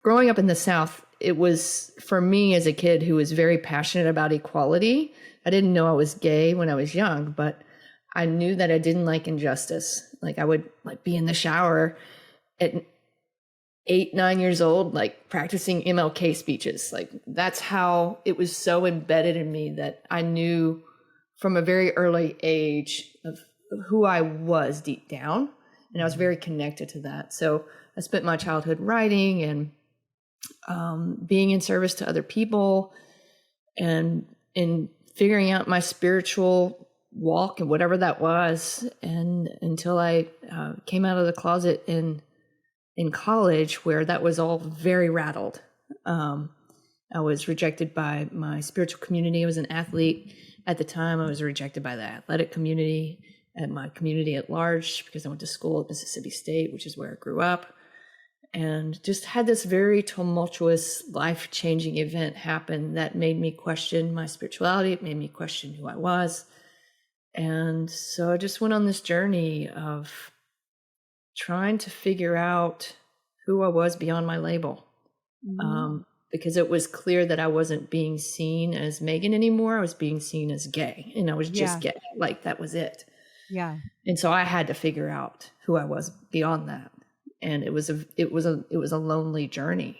growing up in the South, it was, for me as a kid who was very passionate about equality, I didn't know I was gay when I was young, but I knew that I didn't like injustice. Like I would like be in the shower at 8, 9 years old, like practicing MLK speeches. Like that's how it was so embedded in me that I knew from a very early age of who I was deep down. And I was very connected to that. So I spent my childhood writing and being in service to other people and in figuring out my spiritual walk and whatever that was. And until I came out of the closet in college, where that was all very rattled. I was rejected by my spiritual community. I was an athlete at the time. I was rejected by the athletic community and my community at large because I went to school at Mississippi State, which is where I grew up, and just had this very tumultuous, life-changing event happen that made me question my spirituality. It made me question who I was. And so I just went on this journey of trying to figure out who I was beyond my label. Because it was clear that I wasn't being seen as Meagan anymore. I was being seen as gay, and I was just gay. Like that was it. Yeah. And so I had to figure out who I was beyond that. And it was a lonely journey.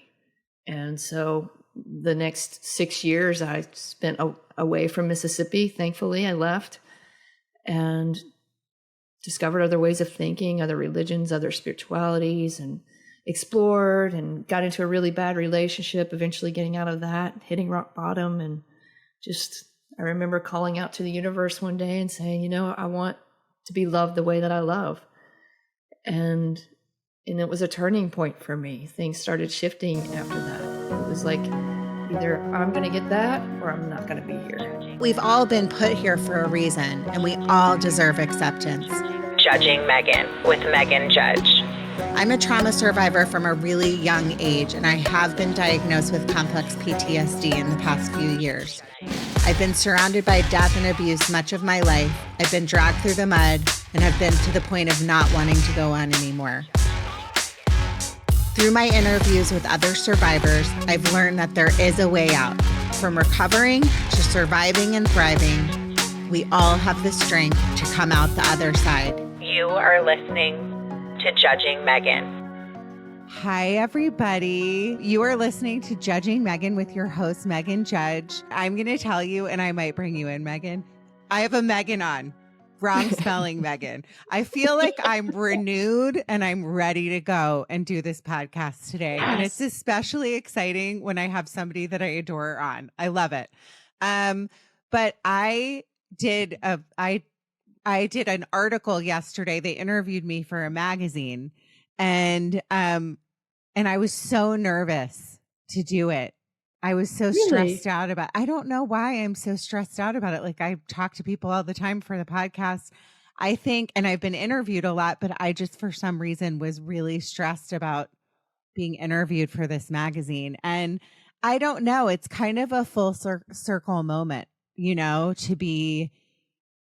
And so the next 6 years I spent away from Mississippi. Thankfully, I left and discovered other ways of thinking, other religions, other spiritualities, and explored and got into a really bad relationship, eventually getting out of that, hitting rock bottom. And just, I remember calling out to the universe one day and saying, I want to be loved the way that I love. And it was a turning point for me. Things started shifting after that. It was like, either I'm going to get that or I'm not going to be here. We've all been put here for a reason, and we all deserve acceptance. Judging Meghan with Meghan Judge. I'm a trauma survivor from a really young age, and I have been diagnosed with complex PTSD in the past few years. I've been surrounded by death and abuse much of my life. I've been dragged through the mud and have been to the point of not wanting to go on anymore. Through my interviews with other survivors, I've learned that there is a way out. From recovering to surviving and thriving, we all have the strength to come out the other side. You are listening to Judging Meghan. Hi, everybody. You are listening to Judging Meghan with your host, Meghan Judge. I'm going to tell you, and I might bring you in, Meghan. I have a Meghan on. Wrong spelling, Meghan. I feel like I'm renewed and I'm ready to go and do this podcast today. Yes. And it's especially exciting when I have somebody that I adore on. I love it. But I did an article yesterday. They interviewed me for a magazine, and I was so nervous to do it. I was so stressed out about it. I don't know why I'm so stressed out about it. Like I talk to people all the time for the podcast. I think, and I've been interviewed a lot, but I just, for some reason, was really stressed about being interviewed for this magazine. And I don't know, it's kind of a full circle moment, to be,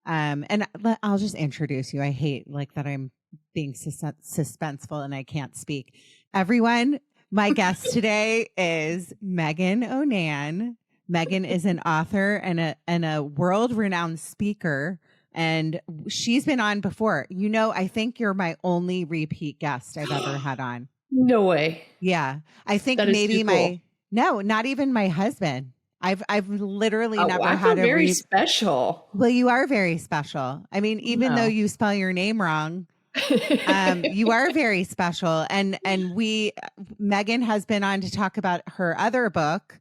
and I'll just introduce you. I hate like that I'm being suspenseful and I can't speak. Everyone, my guest today is Meagan O'Nan. Meagan is an author and a world-renowned speaker, and she's been on before. I think you're my only repeat guest I've ever had on. No way. Yeah. I think that maybe cool. No, not even my husband. I've literally never I had feel very special. Well, you are very special. I mean, even though you spell your name wrong, you are very special. And Meagan has been on to talk about her other book.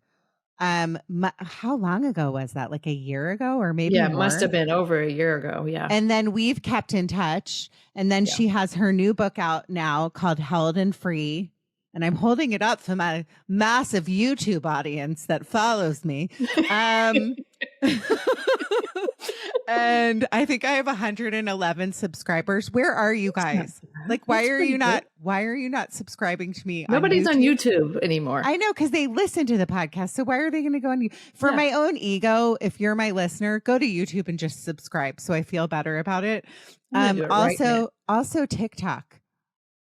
How long ago was that? Like a year ago or maybe more? It must have been over a year ago. Yeah. And then we've kept in touch. And then she has her new book out now called Held and Free. And I'm holding it up for my massive YouTube audience that follows me. And I think I have 111 subscribers. Where are you guys? Like, why are you not subscribing to me? Nobody's on YouTube anymore. I know, because they listen to the podcast. So why are they going to go on you? For my own ego, if you're my listener, go to YouTube and just subscribe so I feel better about it. Also TikTok.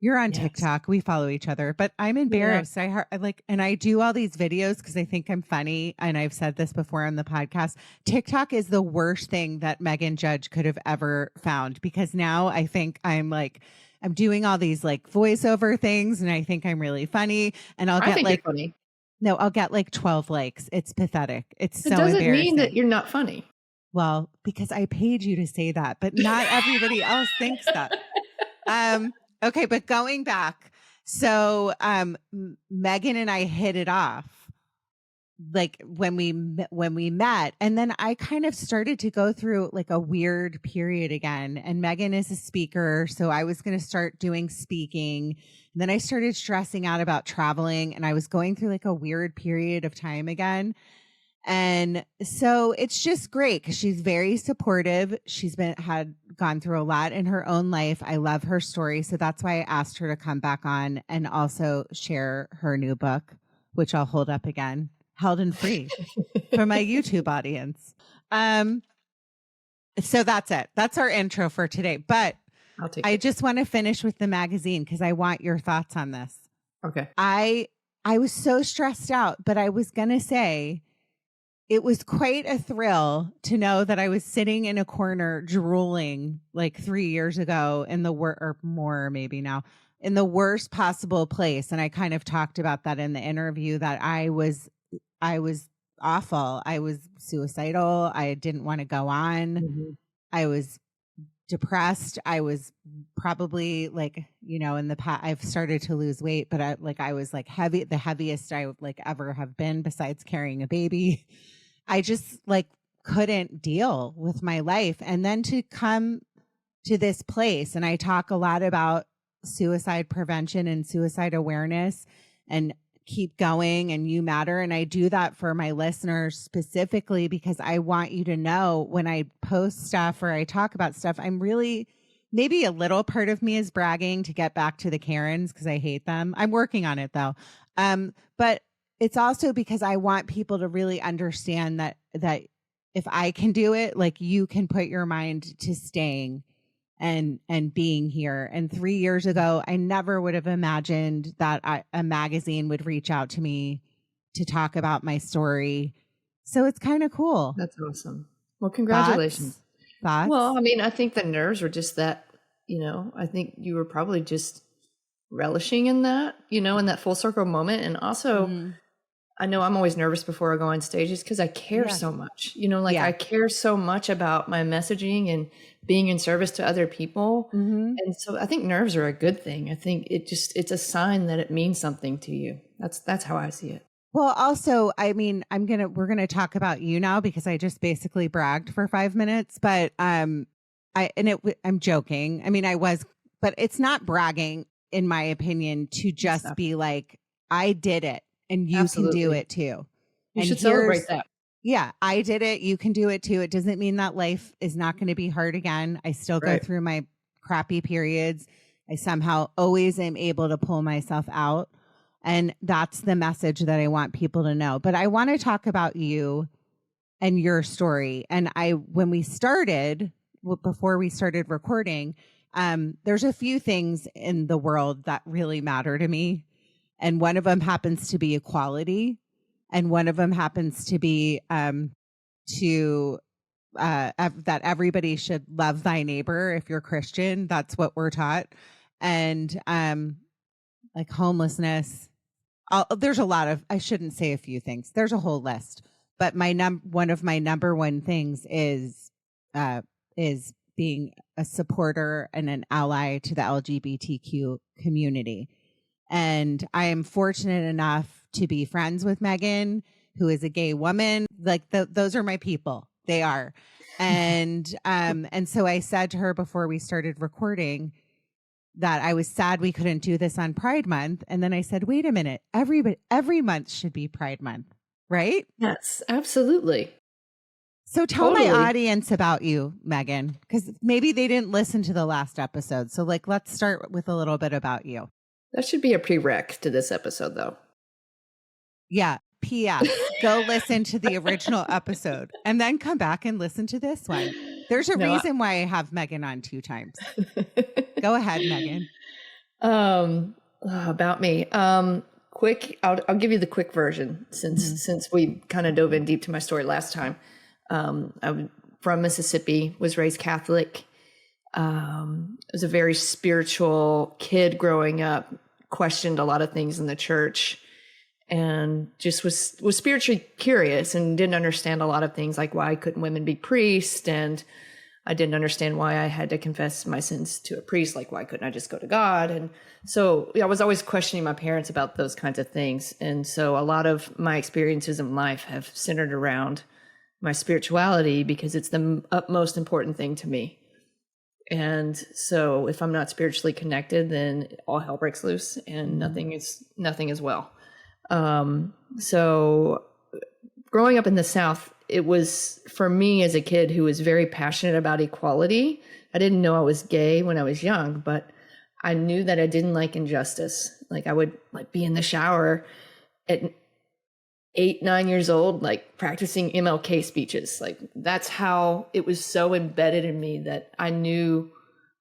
You're on Yes. TikTok. We follow each other, but I'm embarrassed. I like, and I do all these videos because I think I'm funny. And I've said this before on the podcast. TikTok is the worst thing that Megan Judge could have ever found, because now I think I'm doing all these like voiceover things and I think I'm really funny, and I'll I get think like, you're funny. no, I'll get like 12 likes. It's pathetic. It's It so doesn't embarrassing. mean that you're not funny. Well, because I paid you to say that, but not everybody else thinks that. Okay, but going back, so Megan and I hit it off like when we met, and then I kind of started to go through like a weird period again. And Megan is a speaker, so I was going to start doing speaking. And then I started stressing out about traveling, and I was going through like a weird period of time again. And so it's just great because she's very supportive. She's gone through a lot in her own life. I love her story. So that's why I asked her to come back on and also share her new book, which I'll hold up again, Held and Free, for my YouTube audience. So that's it. That's our intro for today. But I just want to finish with the magazine because I want your thoughts on this. Okay. I was so stressed out, but I was going to say, it was quite a thrill to know that I was sitting in a corner drooling like 3 years ago in the or more maybe now, in the worst possible place. And I kind of talked about that in the interview, that I was awful. I was suicidal. I didn't want to go on. Mm-hmm. I was depressed. I was probably like, in the past, I've started to lose weight, but I was like the heaviest I would like ever have been besides carrying a baby. I just like couldn't deal with my life. And then to come to this place, and I talk a lot about suicide prevention and suicide awareness and keep going and you matter. And I do that for my listeners specifically because I want you to know when I post stuff or I talk about stuff, I'm really, maybe a little part of me is bragging to get back to the Karens because I hate them. I'm working on it though. But it's also because I want people to really understand that if I can do it, like you can put your mind to staying and being here. And 3 years ago, I never would have imagined that a magazine would reach out to me to talk about my story. So it's kind of cool. That's awesome. Well, congratulations. Thoughts? Well, I mean, I think the nerves were just that, I think you were probably just relishing in that, in that full circle moment. And also, I know I'm always nervous before I go on stages because I care so much, I care so much about my messaging and being in service to other people. And so I think nerves are a good thing. I think it's a sign that it means something to you. That's how I see it. Well, also, I mean, we're going to talk about you now because I just basically bragged for 5 minutes, but I'm joking. I mean, but it's not bragging in my opinion to just be like, I did it. And you can do it too. You should celebrate that. Yeah, I did it. You can do it too. It doesn't mean that life is not going to be hard again. I still go through my crappy periods. I somehow always am able to pull myself out. And that's the message that I want people to know. But I want to talk about you and your story. And when we started, before we started recording, there's a few things in the world that really matter to me. And one of them happens to be equality. And one of them happens to be that everybody should love thy neighbor if you're Christian. That's what we're taught. And like homelessness. There's a lot of, I shouldn't say a few things. There's a whole list. But one of my number one things is being a supporter and an ally to the LGBTQ community. And I am fortunate enough to be friends with Megan, who is a gay woman. Like those are my people. They are. And so I said to her before we started recording that I was sad we couldn't do this on Pride Month. And then I said, wait a minute, every month should be Pride Month, right? Yes, absolutely. So tell my audience about you, Megan, because maybe they didn't listen to the last episode. So let's start with a little bit about you. That should be a prereq to this episode, though. Yeah. P.S. Go listen to the original episode and then come back and listen to this one. There's a reason why I have Megan on 2 times. Go ahead, Megan. About me. Quick. I'll give you the quick version since we kind of dove in deep to my story last time. I'm from Mississippi. Was raised Catholic. Was a very spiritual kid growing up. Questioned a lot of things in the church, and just was spiritually curious and didn't understand a lot of things, like why couldn't women be priests, and I didn't understand why I had to confess my sins to a priest. Like, why couldn't I just go to God? And so I was always questioning my parents about those kinds of things. And so a lot of my experiences in life have centered around my spirituality because it's the utmost important thing to me. And so if I'm not spiritually connected, then all hell breaks loose and nothing is well. So growing up in the South, it was, for me as a kid who was very passionate about equality, I didn't know I was gay when I was young, but I knew that I didn't like injustice. Like I would be in the shower at 8, 9 years old, like practicing MLK speeches. Like that's how it was so embedded in me that I knew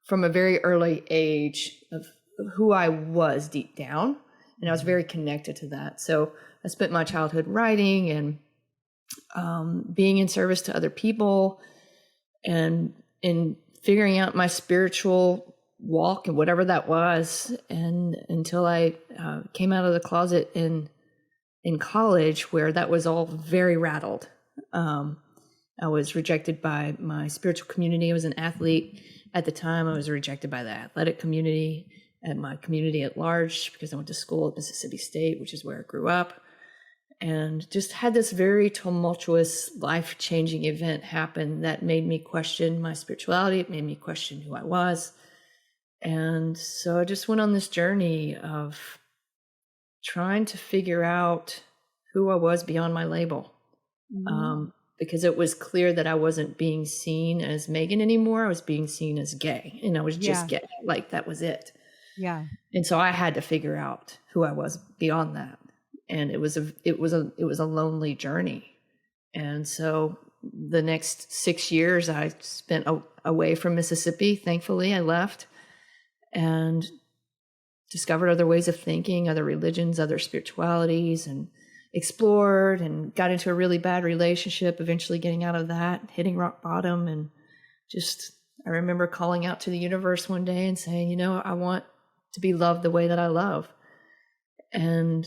from a very early age of who I was deep down. And I was very connected to that. So I spent my childhood writing and being in service to other people and in figuring out my spiritual walk and whatever that was. And until I came out of the closet in college, where that was all very rattled. I was rejected by my spiritual community. I was an athlete at the time. I was rejected by the athletic community and my community at large because I went to school at Mississippi State, which is where I grew up. And just had this very tumultuous, life-changing event happen that made me question my spirituality. It made me question who I was. And so I just went on this journey of trying to figure out who I was beyond my label. Because it was clear that I wasn't being seen as Megan anymore. I was being seen as gay, and I was just gay. Like that was it. Yeah. And so I had to figure out who I was beyond that. And it was a lonely journey. And so the next 6 years I spent away from Mississippi. Thankfully, I left and discovered other ways of thinking, other religions, other spiritualities, and explored and got into a really bad relationship, eventually getting out of that, hitting rock bottom. And just, I remember calling out to the universe one day and saying, I want to be loved the way that I love. And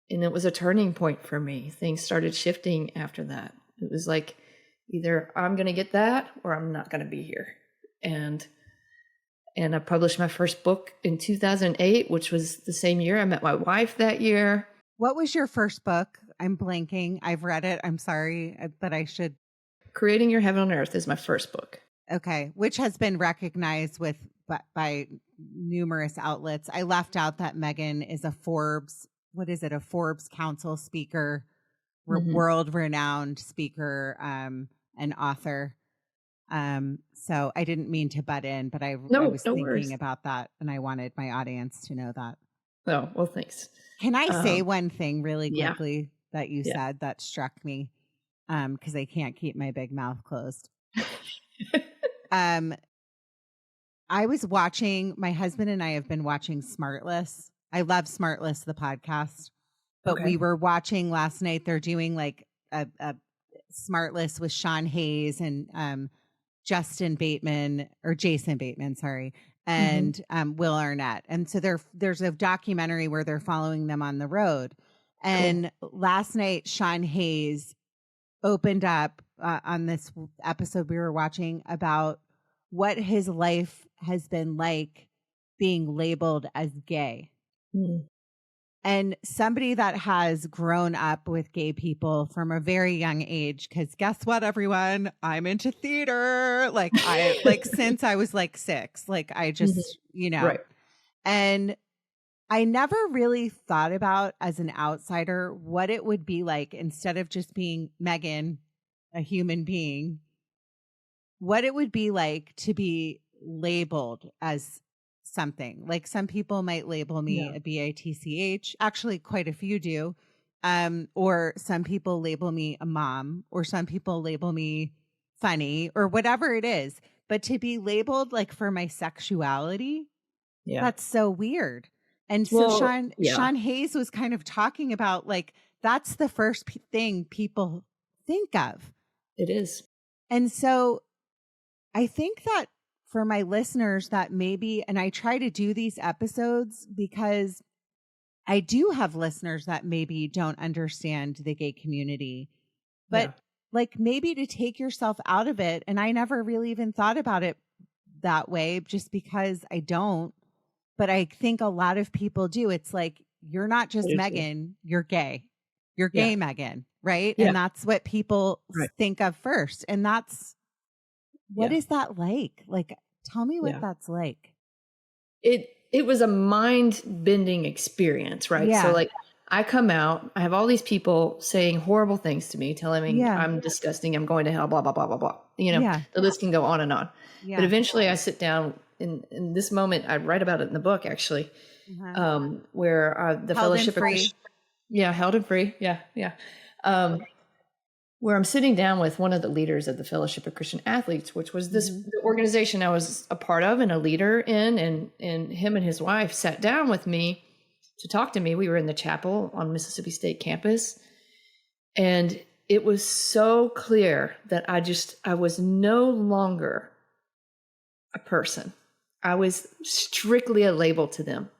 it was a turning point for me. Things started shifting after that. It was like, either I'm going to get that or I'm not going to be here. And I published my first book in 2008, which was the same year I met my wife that year. What was your first book? I'm blanking. I've read it. I'm sorry, but I should. Creating Your Heaven on Earth is my first book. Okay. Which has been recognized by numerous outlets. I left out that Meghan is a Forbes Council speaker, world renowned speaker, and author. So I didn't mean to butt in, but I was thinking about that and I wanted my audience to know that. Oh, well, thanks. Can I say one thing really quickly that you said that struck me? Because I can't keep my big mouth closed. I was watching, my husband and I have been watching Smartless. I love Smartless, the podcast, but we were watching last night. They're doing like a Smartless with Sean Hayes and Jason Bateman, sorry, and Will Arnett. And so there's a documentary where they're following them on the road. And last night, Sean Hayes opened up on this episode we were watching about what his life has been like being labeled as gay. And somebody that has grown up with gay people from a very young age, because guess what, everyone? I'm into theater. Since I was 6, I just, right. And I never really thought about as an outsider what it would be like, instead of just being Megan, a human being, what it would be like to be labeled as something. Like some people might label me a bitch. Actually, quite a few do. Or some people label me a mom, or some people label me funny, or whatever it is. But to be labeled for my sexuality Yeah. That's so weird. And so Well, Sean Hayes was kind of talking about like, that's the first thing people think of. it is. And so I think that for my listeners that maybe, and I try to do these episodes because I do have listeners that maybe don't understand the gay community, but like maybe to take yourself out of it. And I never really even thought about it that way just because I don't. But I think a lot of people do. It's like, you're not just Meghan, you're gay. You're gay, Meghan, right? Yeah. And that's what people think of first. And that's, what is that like? Like, tell me what that's like. It was a mind-bending experience, right? Yeah. So like I come out, I have all these people saying horrible things to me, telling me I'm disgusting, I'm going to hell, blah, blah, blah, blah, blah. You know, the list can go on and on. Yeah. But eventually I sit down in this moment, I write about it in the book actually, where the Held Fellowship and Free. Held and Free. Yeah. Where I'm sitting down with one of the leaders of the Fellowship of Christian Athletes, which was this the organization I was a part of and a leader in, and him and his wife sat down with me to talk to me. We were in the chapel on Mississippi State campus, and it was so clear that I was no longer a person. I was strictly a label to them.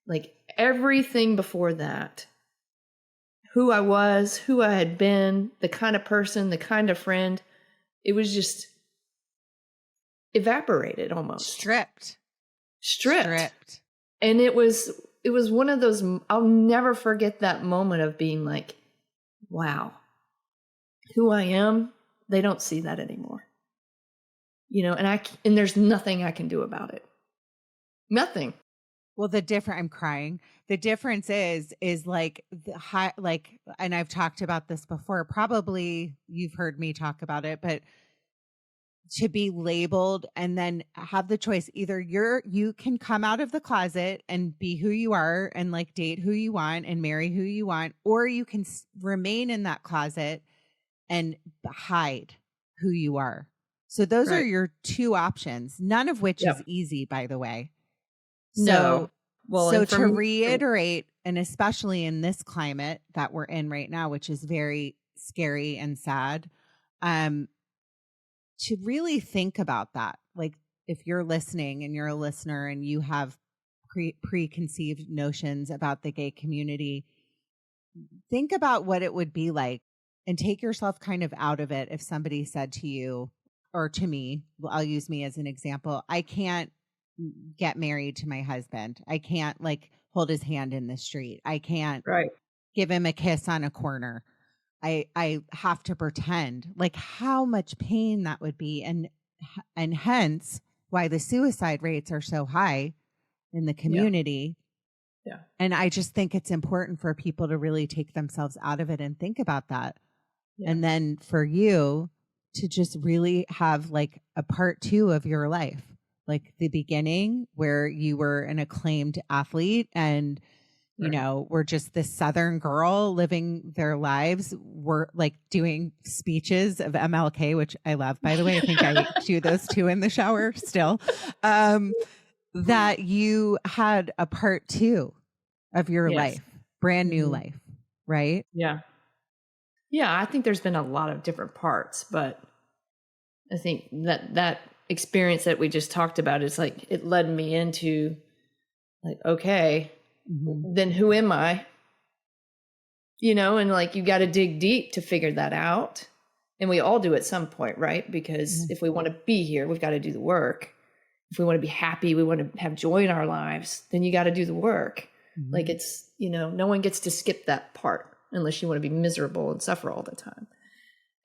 Like everything before that, who I was, who I had been, the kind of person, the kind of friend, it was just evaporated almost. Stripped. And it was one of those, I'll never forget that moment of being like, wow, who I am, they don't see that anymore. You know, and there's nothing I can do about it. Nothing. Well, I'm crying. The difference is like the high, like, and I've talked about this before, probably you've heard me talk about it, but to be labeled and then have the choice, either you can come out of the closet and be who you are and like date who you want and marry who you want, or you can remain in that closet and hide who you are. So those are your two options, none of which is easy, by the way. No. Well, so to reiterate, and especially in this climate that we're in right now, which is very scary and sad, to really think about that. Like if you're listening and you're a listener and you have preconceived notions about the gay community, think about what it would be like and take yourself kind of out of it. If somebody said to you or to me, I'll use me as an example, I can't get married to my husband. I can't like hold his hand in the street. I can't give him a kiss on a corner. I have to pretend. Like how much pain that would be, and hence why the suicide rates are so high in the community. Yeah. And I just think it's important for people to really take themselves out of it and think about that. Yeah. And then for you to just really have like a part 2 of your life. Like the beginning where you were an acclaimed athlete and, you know, were just this Southern girl living their lives. We're like doing speeches of MLK, which I love, by the way. I think I do those too in the shower still. That you had a part 2 of your life, brand new life, right? Yeah. Yeah. I think there's been a lot of different parts, but I think that experience that we just talked about is like, it led me into like, okay, then who am I? You know, and like, you got to dig deep to figure that out. And we all do at some point, right? Because if we want to be here, we've got to do the work. If we want to be happy, we want to have joy in our lives, then you got to do the work. Like it's, you know, no one gets to skip that part unless you want to be miserable and suffer all the time.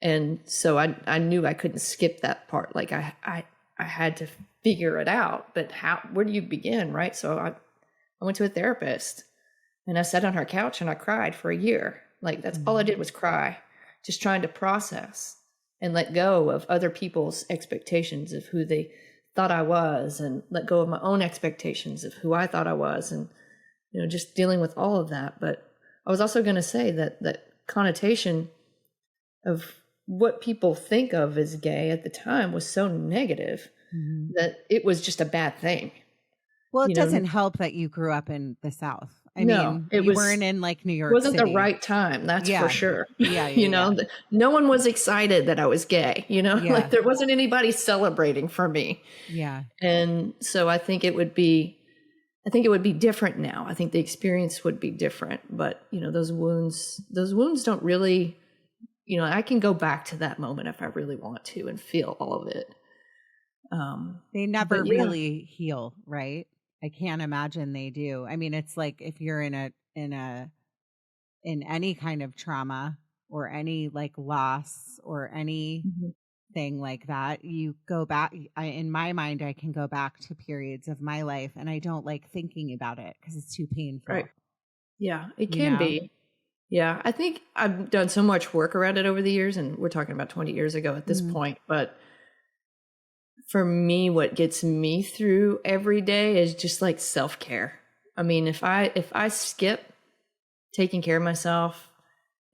And so I knew I couldn't skip that part. Like I had to figure it out, but where do you begin? Right. So I went to a therapist and I sat on her couch and I cried for a year. Like that's all I did was cry, just trying to process and let go of other people's expectations of who they thought I was, and let go of my own expectations of who I thought I was, and, you know, just dealing with all of that. But I was also going to say that connotation of what people think of as gay at the time was so negative that it was just a bad thing. Well, it you know, doesn't help that you grew up in the South. I no, mean, it you was, weren't in like New York wasn't City. the right time. That's for Yeah. sure. Yeah. You know, no one was excited that I was gay, you know, Yeah. like there wasn't anybody celebrating for me. Yeah. And so I think it would be different now. I think the experience would be different, but you know, those wounds don't really, you know, I can go back to that moment if I really want to and feel all of it. They never but yeah. really heal, right? I can't imagine they do. I mean, it's like if you're in any kind of trauma or any like loss or any Mhm. thing like that, you go back. In my mind, I can go back to periods of my life, and I don't like thinking about it because it's too painful. Right. Yeah, it You can know? be. Yeah, I think I've done so much work around it over the years, and we're talking about 20 years ago at this point. But for me, what gets me through every day is just like self-care. I mean, if I skip taking care of myself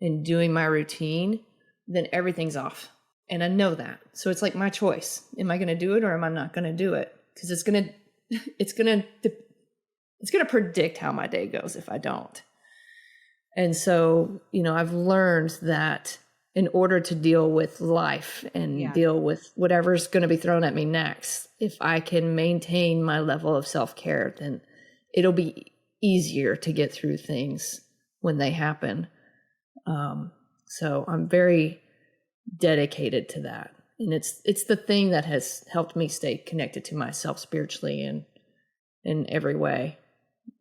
and doing my routine, then everything's off. And I know that. So it's like my choice. Am I going to do it or am I not going to do it? Because it's going to predict how my day goes if I don't. And so, you know, I've learned that in order to deal with life and deal with whatever's going to be thrown at me next, if I can maintain my level of self-care, then it'll be easier to get through things when they happen. So I'm very dedicated to that. And it's the thing that has helped me stay connected to myself spiritually and in every way.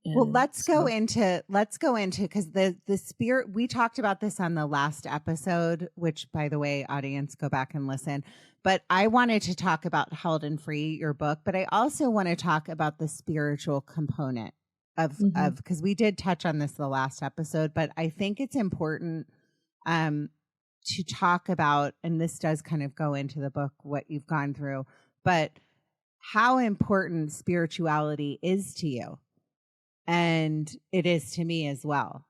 Well, let's go into because the spirit, we talked about this on the last episode, which by the way, audience, go back and listen. But I wanted to talk about Held and Free, your book, but I also want to talk about the spiritual component of because we did touch on this the last episode, but I think it's important to talk about, and this does kind of go into the book, what you've gone through, but how important spirituality is to you. And it is to me as well.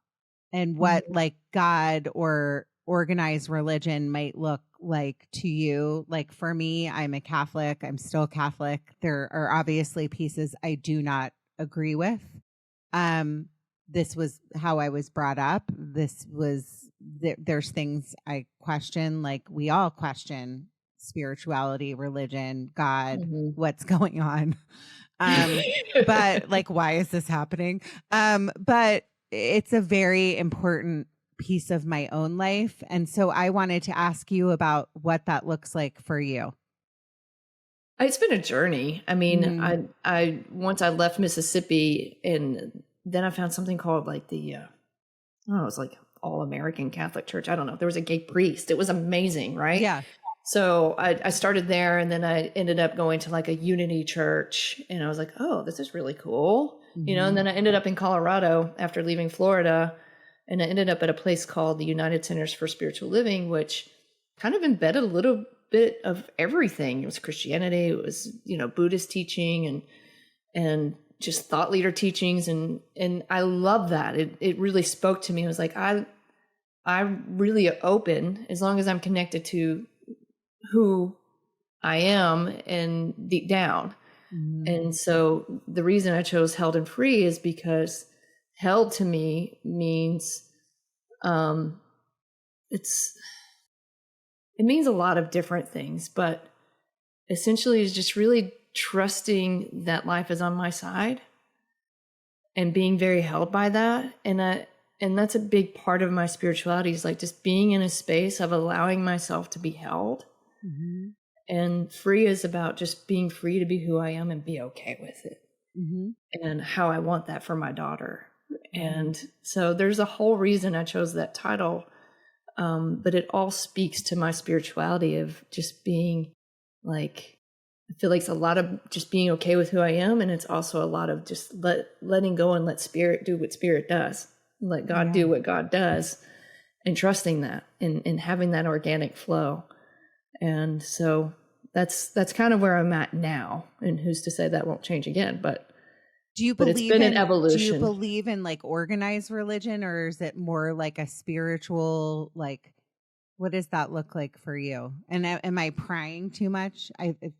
And what like God or organized religion might look like to you. Like for me, I'm a Catholic. I'm still Catholic. There are obviously pieces I do not agree with. This was how I was brought up. There's things I question, like we all question spirituality, religion, God, what's going on. But like, why is this happening? But it's a very important piece of my own life. And so I wanted to ask you about what that looks like for you. It's been a journey. I mean, I once I left Mississippi and then I found something called like the, I don't know, it was like All American Catholic Church. I don't know. There was a gay priest. It was amazing. Right. Yeah. So I started there and then I ended up going to like a Unity church and I was like, oh, this is really cool. You know, and then I ended up in Colorado after leaving Florida and I ended up at a place called the United Centers for Spiritual Living, which kind of embedded a little bit of everything. It was Christianity, it was, you know, Buddhist teaching and just thought leader teachings. And I love that. It really spoke to me. I was like, I'm really open as long as I'm connected to who I am and deep down. And so the reason I chose Held and Free is because held to me means it means a lot of different things, but essentially is just really trusting that life is on my side and being very held by that. And that's a big part of my spirituality is like just being in a space of allowing myself to be held. And free is about just being free to be who I am and be okay with it and how I want that for my daughter. And so there's a whole reason I chose that title. But it all speaks to my spirituality of just being like, I feel like it's a lot of just being okay with who I am. And it's also a lot of just letting go and let spirit do what spirit does. Let God do what God does and trusting that and having that organic flow. And so that's kind of where I'm at now. And who's to say that won't change again? But it's been an evolution. Do you believe in like organized religion, or is it more like a spiritual, like, what does that look like for you? And am I prying too much? I feel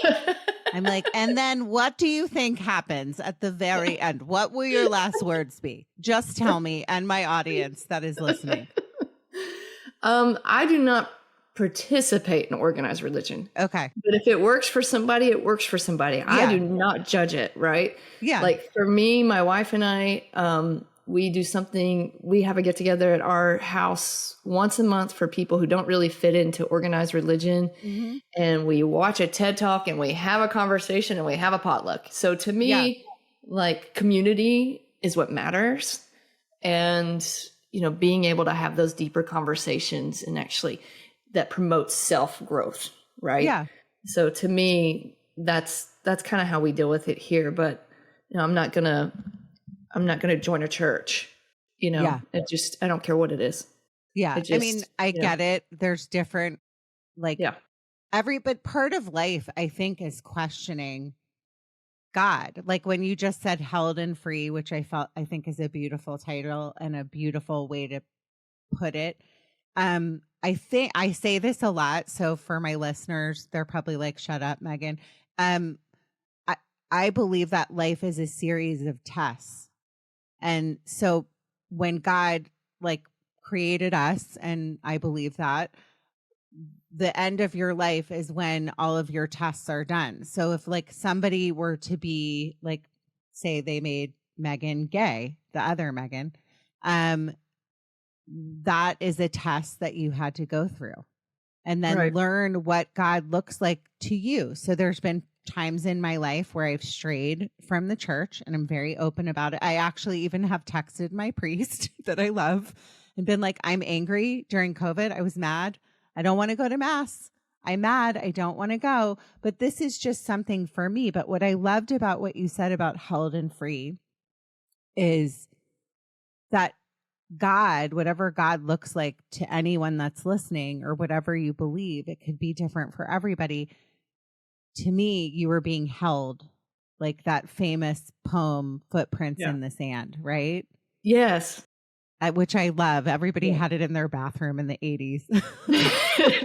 like I'm like, and then what do you think happens at the very end? What will your last words be? Just tell me and my audience that is listening. I do not participate in organized religion. Okay. But if it works for somebody, it works for somebody. I do not judge it, right? Yeah. Like for me, my wife and I, we do something, we have a get together at our house once a month for people who don't really fit into organized religion. Mm-hmm. And we watch a TED Talk and we have a conversation and we have a potluck. So to me, like community is what matters. And, you know, being able to have those deeper conversations and actually that promotes self-growth, right? Yeah. So to me, that's kind of how we deal with it here. But you know, I'm not gonna join a church. You know, I don't care what it is. Yeah. I mean, I get it. There's different, like, but part of life, I think, is questioning God. Like when you just said held and free, which I think is a beautiful title and a beautiful way to put it. I think I say this a lot. So for my listeners, they're probably like, shut up, Megan. I believe that life is a series of tests. And so when God like created us, and I believe that the end of your life is when all of your tests are done. So if like somebody were to be like, say they made Meghan gay, the other Meghan, that is a test that you had to go through and then learn what God looks like to you. So there's been times in my life where I've strayed from the church and I'm very open about it. I actually even have texted my priest that I love and been like, I'm angry during COVID. I was mad. I don't want to go to mass. I'm mad. I don't want to go. But this is just something for me. But what I loved about what you said about held and free is that God, whatever God looks like to anyone that's listening or whatever you believe, it could be different for everybody. To me, you were being held, like that famous poem, Footprints in the Sand, right? Yes. Which I love. Everybody had it in their bathroom in the 80s.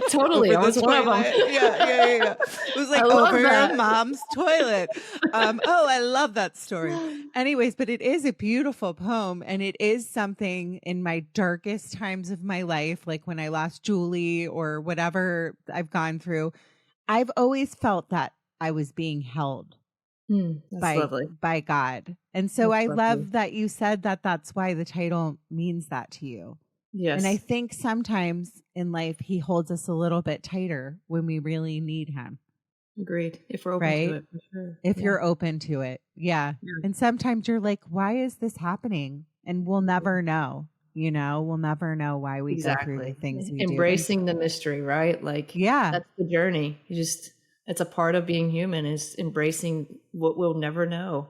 Totally. I was one of them. Yeah. It was like over your mom's toilet. I love that story. Anyways, but it is a beautiful poem. And it is something in my darkest times of my life, like when I lost Julie or whatever I've gone through, I've always felt that I was being held. By God. And so that's love that you said that that's why the title means that to you. Yes. And I think sometimes in life, he holds us a little bit tighter when we really need him. Agreed. If we're open to it. For sure. If you're open to it. Yeah. And sometimes you're like, why is this happening? And we'll never know. You know, we'll never know why we go through the things we do. Embracing the mystery, right? Like, that's the journey. It's a part of being human is embracing what we'll never know.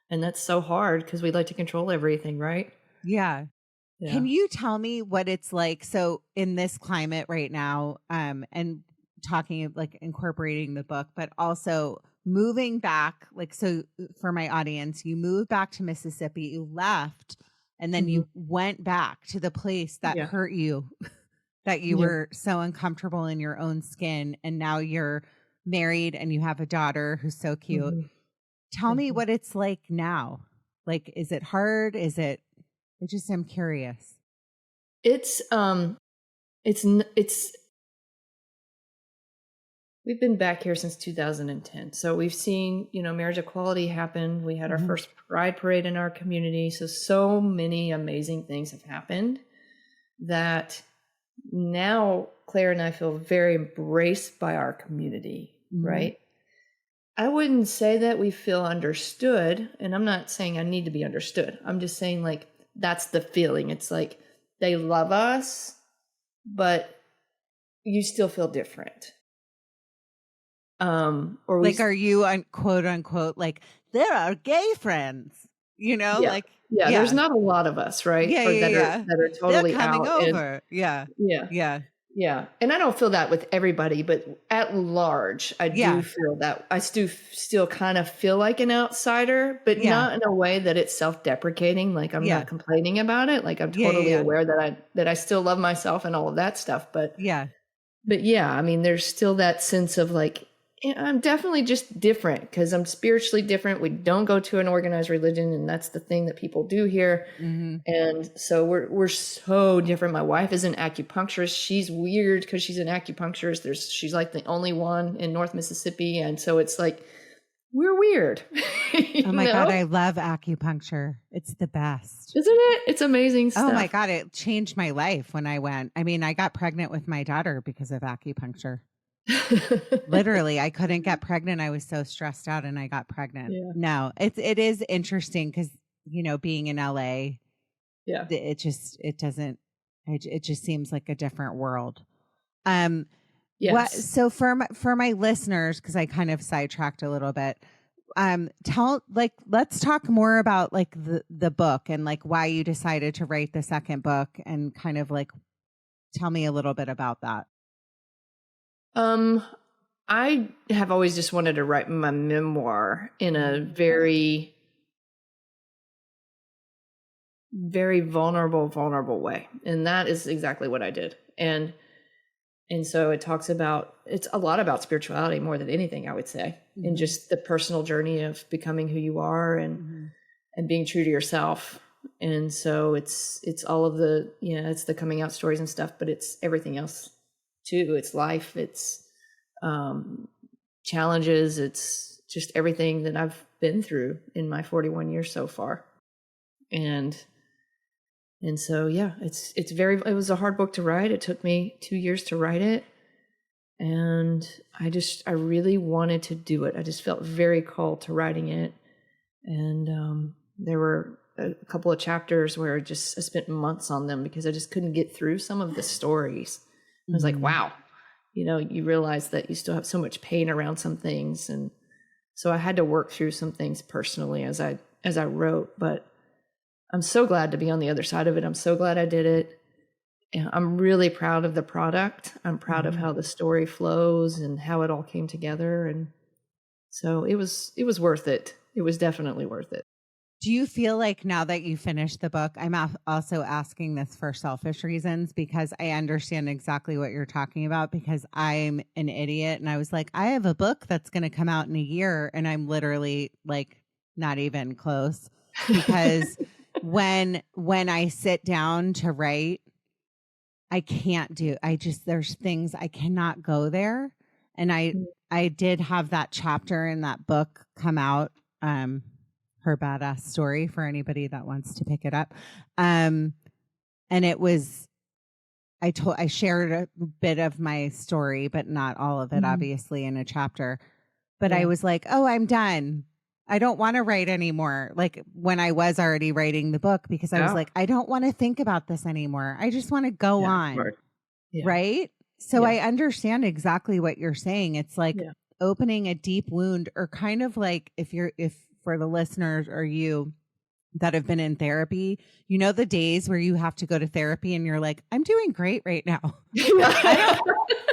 And that's so hard because we like to control everything, right? Yeah. Can you tell me what it's like? So in this climate right now, and talking like incorporating the book, but also moving back, like, so for my audience, you moved back to Mississippi, you left, and then you went back to the place that hurt you, that you were so uncomfortable in your own skin. And now you're married and you have a daughter who's so cute. Tell me what it's like now. Like, is it hard? I just am curious. We've been back here since 2010. So we've seen, marriage equality happen. We had our first pride parade in our community. So many amazing things have happened that now Claire and I feel very embraced by our community. Right. I wouldn't say that we feel understood. And I'm not saying I need to be understood. I'm just saying like, that's the feeling. It's like they love us, but you still feel different. Are you quote unquote, like there are gay friends, there's not a lot of us, right? That are totally They're coming out over. Yeah. And I don't feel that with everybody, but at large, I do feel that. I still kind of feel like an outsider, but not in a way that it's self-deprecating. Like I'm not complaining about it. Like I'm totally aware that I still love myself and all of that stuff. But I mean, there's still that sense of like, I'm definitely just different because I'm spiritually different. We don't go to an organized religion, and that's the thing that people do here. Mm-hmm. And so we're so different. My wife is an acupuncturist. She's weird because she's an acupuncturist. She's like the only one in North Mississippi, and so it's like we're weird. Oh my God, I love acupuncture. It's the best. Isn't it? It's amazing stuff. Oh my God, it changed my life when I went. I mean, I got pregnant with my daughter because of acupuncture. Literally, I couldn't get pregnant. I was so stressed out and I got pregnant. Yeah. No, it is interesting because, you know, being in LA, yeah, it just seems like a different world. Yes. So for my listeners, because I kind of sidetracked a little bit, let's talk more about like the book and like why you decided to write the second book and kind of like tell me a little bit about that. I have always just wanted to write my memoir in a very, very vulnerable way. And that is exactly what I did. And so it's a lot about spirituality more than anything, I would say, Mm-hmm. and just the personal journey of becoming who you are and being true to yourself. And so it's all of the, it's the coming out stories and stuff, but it's everything else too. It's life. It's challenges. It's just everything that I've been through in my 41 years so far. And so, yeah, it was a hard book to write. It took me 2 years to write it. And I really wanted to do it. I just felt very called to writing it. And there were a couple of chapters where I spent months on them because I just couldn't get through some of the stories. I was like, wow, you realize that you still have so much pain around some things. And so I had to work through some things personally as I wrote, but I'm so glad to be on the other side of it. I'm so glad I did it. And I'm really proud of the product. I'm proud of how the story flows and how it all came together. And so it was worth it. It was definitely worth it. Do you feel like now that you finished the book, I'm also asking this for selfish reasons because I understand exactly what you're talking about because I'm an idiot and I was like, I have a book that's going to come out in a year and I'm literally like not even close because when I sit down to write, there's things I cannot go there. And I did have that chapter in that book come out, her badass story for anybody that wants to pick it up. And it was, I shared a bit of my story, but not all of it, obviously in a chapter, but I was like, oh, I'm done. I don't want to write anymore. Like when I was already writing the book, because I was like, I don't want to think about this anymore. I just want to go on. Right. So I understand exactly what you're saying. It's like opening a deep wound or kind of like if for the listeners or you that have been in therapy, the days where you have to go to therapy and you're like, I'm doing great right now.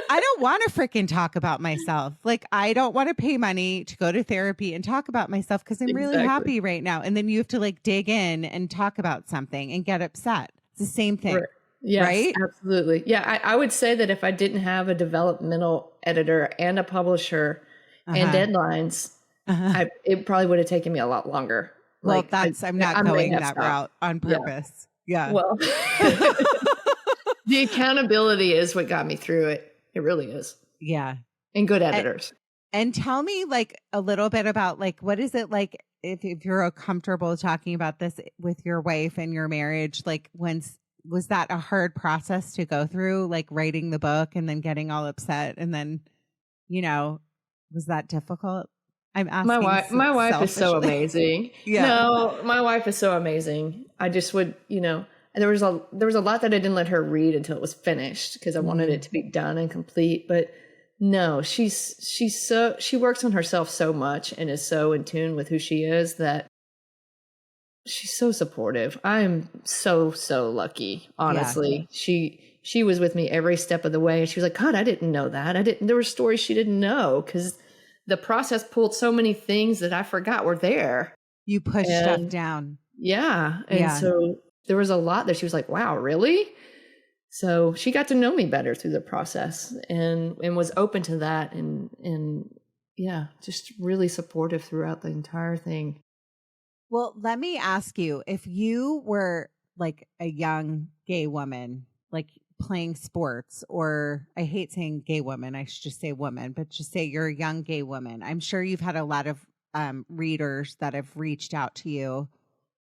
I don't want to freaking talk about myself. Like, I don't want to pay money to go to therapy and talk about myself because I'm really happy right now. And then you have to like dig in and talk about something and get upset. It's the same thing. Right. Yes, right? Absolutely. Yeah. I would say that if I didn't have a developmental editor and a publisher and deadlines, it probably would have taken me a lot longer. Well, I'm not going that route on purpose. Yeah. Well, the accountability is what got me through it. It really is. Yeah. And good editors. And tell me like a little bit about like, what is it like if you're comfortable talking about this with your wife and your marriage, like was that a hard process to go through, like writing the book and then getting all upset? And then, was that difficult? I'm asking. My wife is so amazing. Yeah. No, my wife is so amazing. I just would, there was a lot that I didn't let her read until it was finished because I wanted it to be done and complete. But no, she works on herself so much and is so in tune with who she is that she's so supportive. I'm so lucky, honestly. Yeah. She was with me every step of the way. And she was like, God, I didn't know that. There were stories she didn't know because the process pulled so many things that I forgot were there. You pushed stuff down. Yeah. And so there was a lot that she was like, wow, really? So she got to know me better through the process and was open to that and yeah, just really supportive throughout the entire thing. Well, let me ask you, if you were like a young gay woman, like playing sports, or I hate saying gay woman, I should just say woman, but just say you're a young gay woman. I'm sure you've had a lot of readers that have reached out to you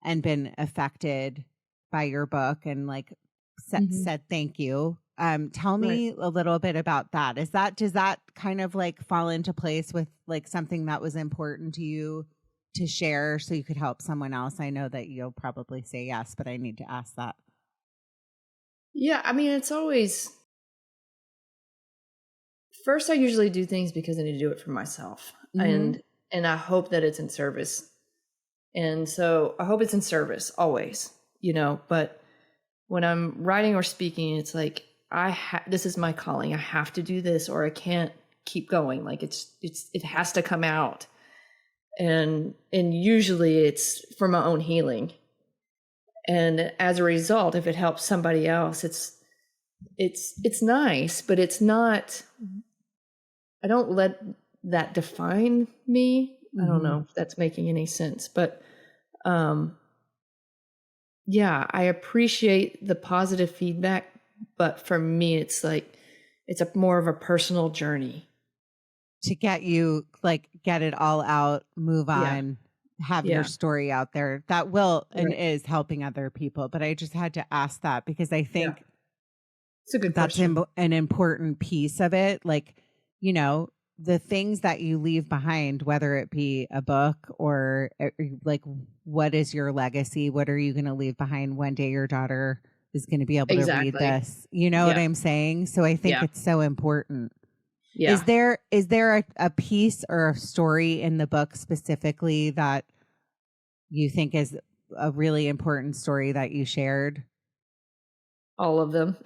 and been affected by your book and like said thank you. Tell Right. me a little bit about that. Does that kind of like fall into place with like something that was important to you to share so you could help someone else? I know that you'll probably say yes, but I need to ask that. Yeah, I mean, it's always first I usually do things because I need to do it for myself. Mm-hmm. And I hope that it's in service. And so I hope it's in service always, but when I'm writing or speaking, it's like this is my calling. I have to do this or I can't keep going. Like it has to come out. And usually it's for my own healing. And as a result, if it helps somebody else, it's nice, but it's not, I don't let that define me. I don't know if that's making any sense, but yeah, I appreciate the positive feedback, but for me, it's like, it's more of a personal journey. To get you, like, get it all out, move on, have your Yeah. story out there. That will and Right. is helping other people. But I just had to ask that because I think It's a good that's question. an important piece of it. Like, the things that you leave behind, whether it be a book or like, what is your legacy? What are you going to leave behind one day your daughter is going to be able to read Exactly. this? You know what Yeah. I'm saying? So I think Yeah. it's so important. Yeah. Is there a piece or a story in the book specifically that you think is a really important story that you shared? All of them.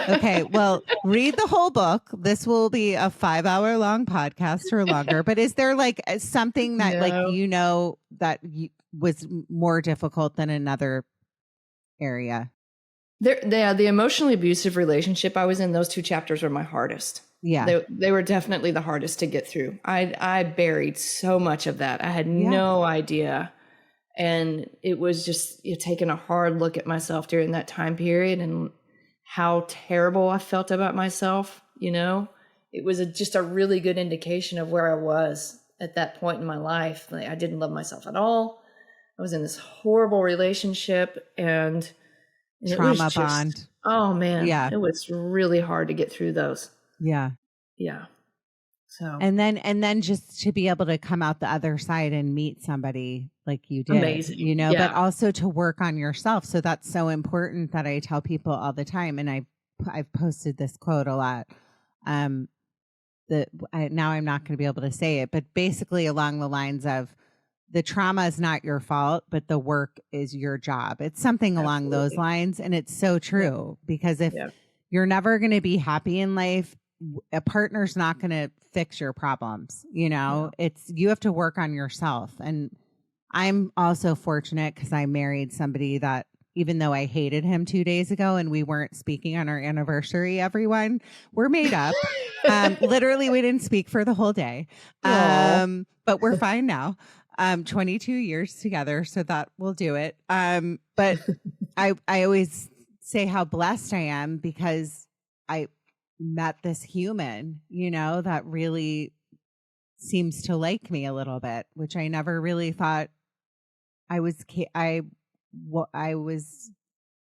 Okay, well, read the whole book. This will be a 5-hour long podcast or longer. But is there like something that No. that was more difficult than another area? The emotionally abusive relationship I was in, those 2 chapters were my hardest. Yeah, They were definitely the hardest to get through. I buried so much of that. I had yeah, no idea. And it was just taking a hard look at myself during that time period and how terrible I felt about myself. It was just a really good indication of where I was at that point in my life. Like, I didn't love myself at all. I was in this horrible relationship and it was trauma just, bond. oh man, Yeah, it was really hard to get through those. yeah. Yeah. So And then just to be able to come out the other side and meet somebody like you did, amazing. but Yeah. also to work on yourself. So that's so important that I tell people all the time. And I've posted this quote a lot. Now I'm not going to be able to say it, but basically along the lines of the trauma is not your fault, but the work is your job. It's something along those Absolutely. lines. And it's so true because if Yeah. you're never going to be happy in life, a partner's not going to fix your problems. Yeah. You have to work on yourself. And I'm also fortunate because I married somebody that, even though I hated him 2 days ago and we weren't speaking on our anniversary, everyone, we're made up. Literally, we didn't speak for the whole day. Aw. But we're fine now. 22 years together, so that will do it. But I always say how blessed I am because I met this human, that really seems to like me a little bit, which I never really thought I was. I was.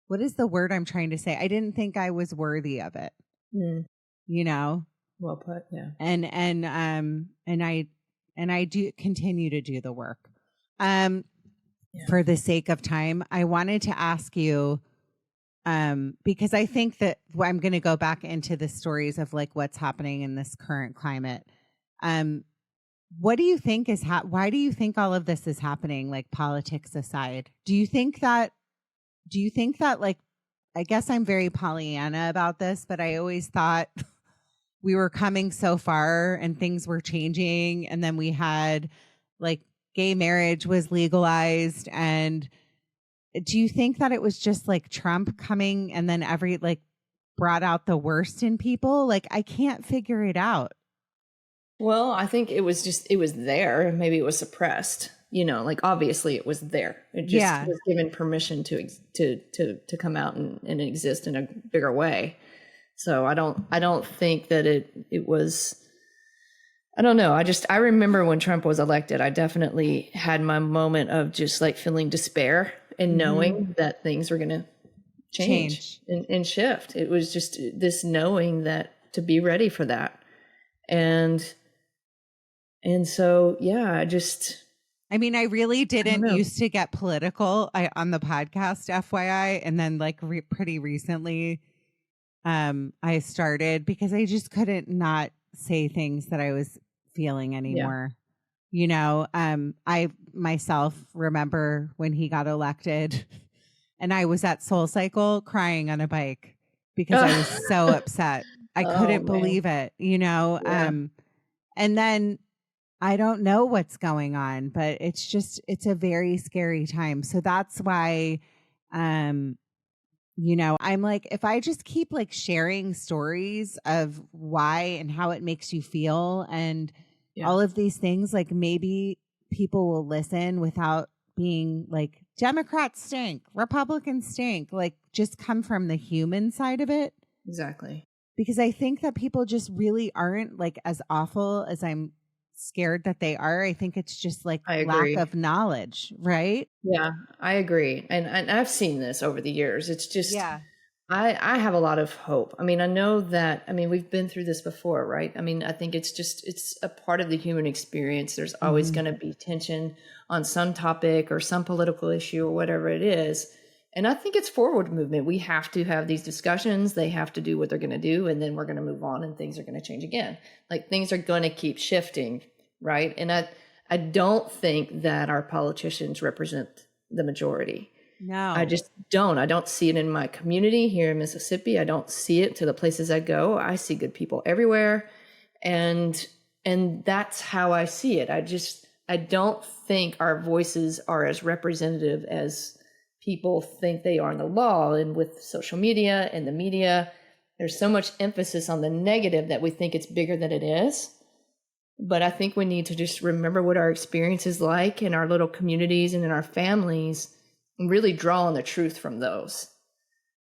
What is the word I'm trying to say? I didn't think I was worthy of it. Mm, You know, well put. Yeah. and I do continue to do the work. Yeah. For the sake of time, I wanted to ask you, because I think that I'm going to go back into the stories of like what's happening in this current climate. What do you think why do you think all of this is happening? Like, politics aside, do you think that like, I guess I'm very Pollyanna about this, but I always thought we were coming so far and things were changing. And then we had like gay marriage was legalized. And do you think that it was just like Trump coming and then brought out the worst in people? Like, I can't figure it out. Well, I think it was there. Maybe it was suppressed. Like obviously it was there. It just was given permission to come out and exist in a bigger way. So I don't think that it was. I don't know. I remember when Trump was elected, I definitely had my moment of just like feeling despair and knowing that things were going to change. And shift. It was just this knowing that to be ready for that. And so, yeah, I mean, I really didn't used to get political on the podcast, FYI. And then like pretty recently, I started because I just couldn't not say things that I was feeling anymore. I myself remember when he got elected and I was at Soul Cycle crying on a bike because I was so upset. I couldn't believe it, and then I don't know what's going on, but it's a very scary time. So that's why, I'm like, if I just keep like sharing stories of why and how it makes you feel and all of these things, like maybe people will listen without being like Democrats stink, Republicans stink, like just come from the human side of it. Exactly. Because I think that people just really aren't like as awful as I'm scared that they are. I think it's just like lack of knowledge, right? Yeah, I agree. And I've seen this over the years. It's just, I have a lot of hope. I mean, I know that, we've been through this before, right? I think it's a part of the human experience. There's always going to be tension on some topic or some political issue or whatever it is. And I think it's forward movement. We have to have these discussions. They have to do what they're going to do. And then we're going to move on and things are going to change again. Like things are going to keep shifting. Right. And I don't think that our politicians represent the majority. No, I just don't. I don't see it in my community here in Mississippi. I don't see it to the places I go. I see good people everywhere. And that's how I see it. I don't think our voices are as representative as people think they are in the law. And with social media and the media, there's so much emphasis on the negative that we think it's bigger than it is. But I think we need to just remember what our experience is like in our little communities and in our families and really draw on the truth from those.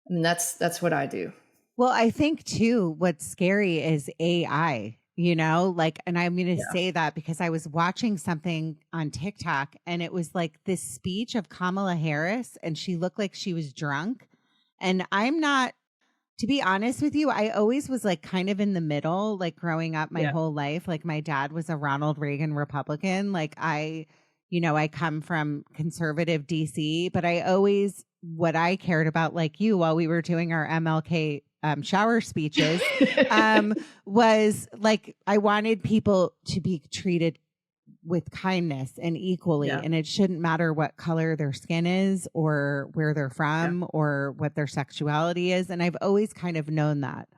And that's what I do. Well, I think too, what's scary is AI, and I'm going to say that because I was watching something on TikTok and it was like this speech of Kamala Harris and she looked like she was drunk. And I'm not, to be honest with you, I always was like kind of in the middle, like growing up my whole life. Like my dad was a Ronald Reagan Republican. Like I come from conservative DC, but what I cared about, like you, while we were doing our MLK shower speeches, was like, I wanted people to be treated with kindness and equally. And it shouldn't matter what color their skin is or where they're from or what their sexuality is. And I've always kind of known that.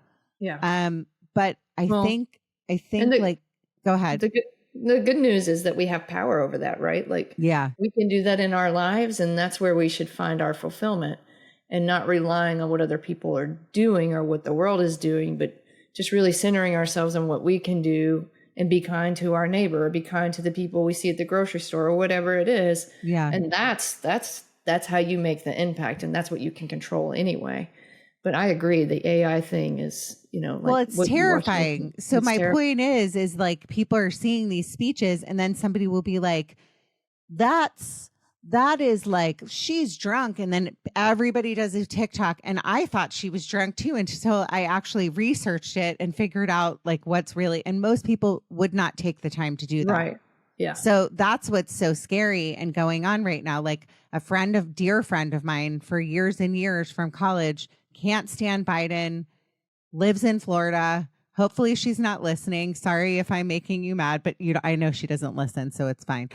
Yeah. But I think like, go ahead. The good news is that we have power over that, right? Like, we can do that in our lives. And that's where we should find our fulfillment and not relying on what other people are doing or what the world is doing, but just really centering ourselves on what we can do and be kind to our neighbor or be kind to the people we see at the grocery store or whatever it is. Yeah. And that's how you make the impact. And that's what you can control anyway. But I agree. The AI thing is, like, well, it's terrifying. So my point is like people are seeing these speeches and then somebody will be like, that is like, she's drunk. And then everybody does a TikTok. And I thought she was drunk too, until I actually researched it and figured out like what's really, and most people would not take the time to do that. Right. Yeah. So that's what's so scary and going on right now. Like dear friend of mine for years and years from college, can't stand Biden, lives in Florida. Hopefully she's not listening. Sorry if I'm making you mad, but I know she doesn't listen, so it's fine.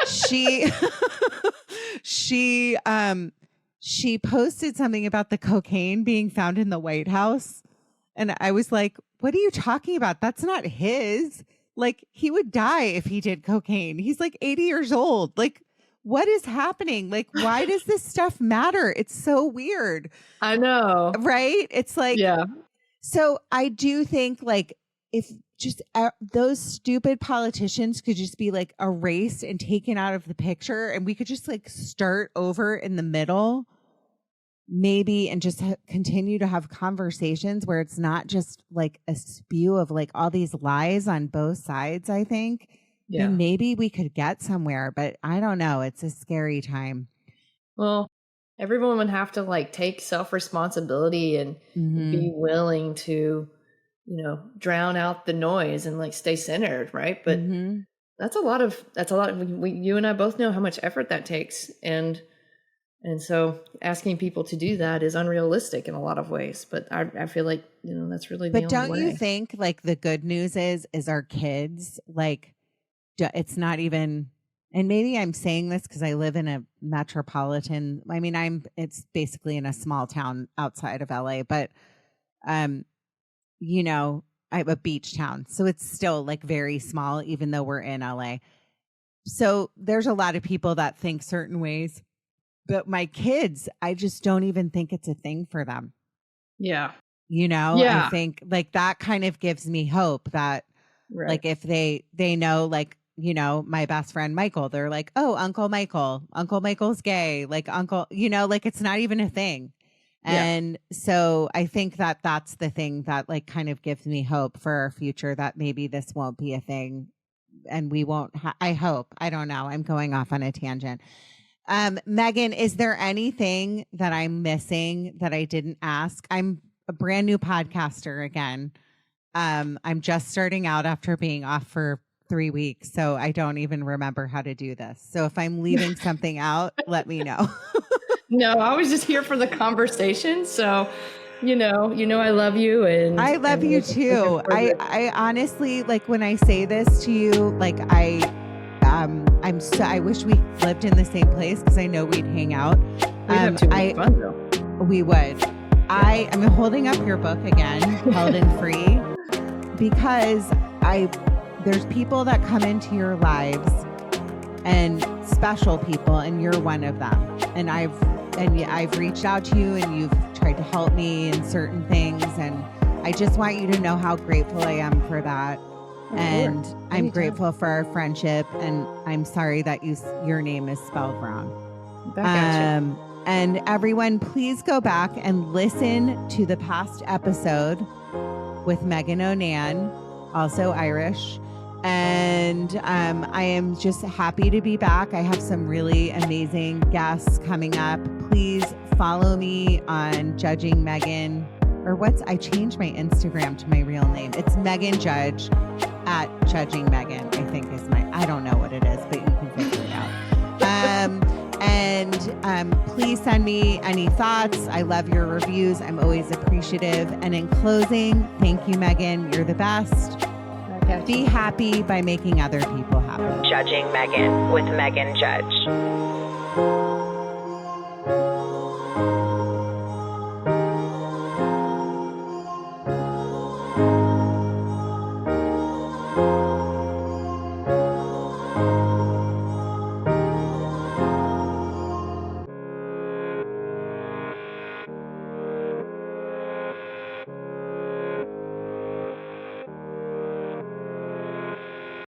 She posted something about the cocaine being found in the White House. And I was like, what are you talking about? That's not his. Like, he would die if he did cocaine. He's like 80 years old. Like, what is happening? Like, why does this stuff matter? It's so weird. I know. Right? It's like, yeah. So I do think like if just those stupid politicians could just be like erased and taken out of the picture, and we could just like start over in the middle maybe, and just continue to have conversations where it's not just like a spew of like all these lies on both sides. I think then maybe we could get somewhere, but I don't know. It's a scary time. Well, everyone would have to like take self-responsibility and be willing to, drown out the noise and like stay centered, right? But that's a lot of you and I both know how much effort that takes, and so asking people to do that is unrealistic in a lot of ways. But I feel like that's really the only way. But don't you think like the good news is our kids, like it's not even, and maybe I'm saying this because I live in a metropolitan, I mean it's basically in a small town outside of LA, but I have a beach town. So it's still like very small, even though we're in LA. So there's a lot of people that think certain ways, but my kids, I just don't even think it's a thing for them. Yeah. I think like that kind of gives me hope that like if they know, like, my best friend, Michael, they're like, oh, Uncle Michael's gay. Like uncle, like it's not even a thing. And so I think that that's the thing that like kind of gives me hope for our future, that maybe this won't be a thing and we won't, I hope, I don't know. I'm going off on a tangent. Megan, is there anything that I'm missing that I didn't ask? I'm a brand new podcaster again. I'm just starting out after being off for 3 weeks. So I don't even remember how to do this. So if I'm leaving something out, let me know. No, I was just here for the conversation. So, I love you, and I love you too. I honestly, like when I say this to you, like I wish we lived in the same place because I know we'd hang out. We'd have too much fun though. We would. I'm holding up your book again, Held and Free, because there's people that come into your lives and special people, and you're one of them. And I've reached out to you and you've tried to help me in certain things. And I just want you to know how grateful I am for that. And I'm grateful for our friendship. And I'm sorry that your name is spelled wrong. And everyone, please go back and listen to the past episode with Meagan O'Nan, also Irish. And I am just happy to be back. I have some really amazing guests coming up. Please follow me on Judging Megan, or I changed my Instagram to my real name. It's Megan Judge at Judging Megan, I think is I don't know what it is, but you can figure it out. And please send me any thoughts. I love your reviews. I'm always appreciative. And in closing, thank you, Megan. You're the best. Be happy by making other people happy. Judging Megan with Megan Judge.